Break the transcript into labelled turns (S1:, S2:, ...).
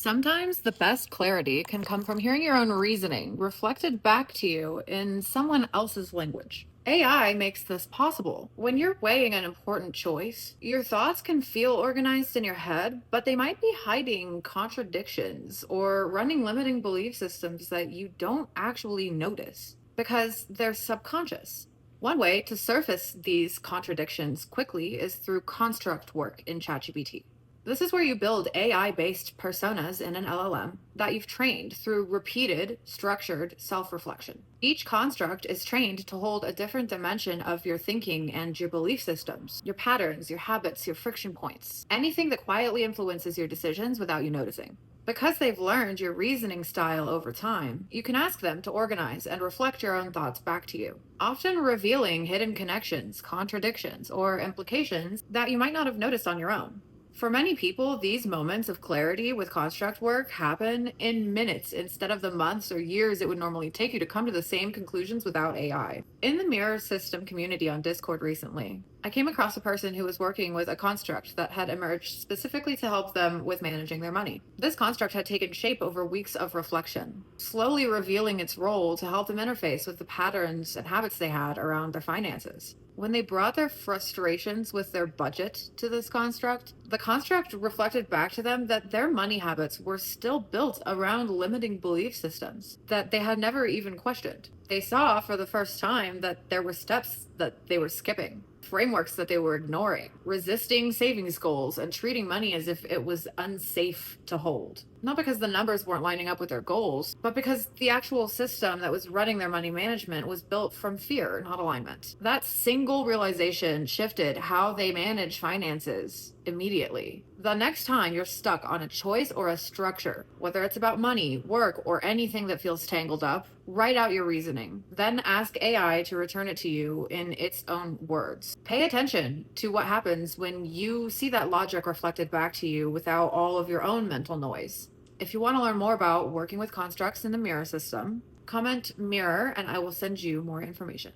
S1: Sometimes the best clarity can come from hearing your own reasoning reflected back to you in someone else's language. AI makes this possible. When you're weighing an important choice, your thoughts can feel organized in your head, but they might be hiding contradictions or running limiting belief systems that you don't actually notice because they're subconscious. One way to surface these contradictions quickly is through construct work in ChatGPT. This is where you build AI based personas in an LLM that you've trained through repeated, structured self reflection. Each construct is trained to hold a different dimension of your thinking and your belief systems, your patterns, your habits, your friction points, anything that quietly influences your decisions without you noticing. Because they've learned your reasoning style over time, you can ask them to organize and reflect your own thoughts back to you, often revealing hidden connections, contradictions, or implications that you might not have noticed on your own. For many people, these moments of clarity with construct work happen in minutes instead of the months or years it would normally take you to come to the same conclusions without AI. In the Mirror System community on Discord recently, I came across a person who was working with a construct that had emerged specifically to help them with managing their money. This construct had taken shape over weeks of reflection, slowly revealing its role to help them interface with the patterns and habits they had around their finances. When they brought their frustrations with their budget to this construct, the construct reflected back to them that their money habits were still built around limiting belief systems that they had never even questioned. They saw for the first time that there were steps that they were skipping, frameworks that they were ignoring, resisting savings goals, and treating money as if it was unsafe to hold. Not because the numbers weren't lining up with their goals, but because the actual system that was running their money management was built from fear, not alignment. That single realization shifted how they manage finances immediately. The next time you're stuck on a choice or a structure, whether it's about money, work, or anything that feels tangled up, write out your reasoning. Then ask AI to return it to you in its own words. Pay attention to what happens when you see that logic reflected back to you without all of your own mental noise. If you want to learn more about working with constructs in the Mirror system, comment Mirror and I will send you more information.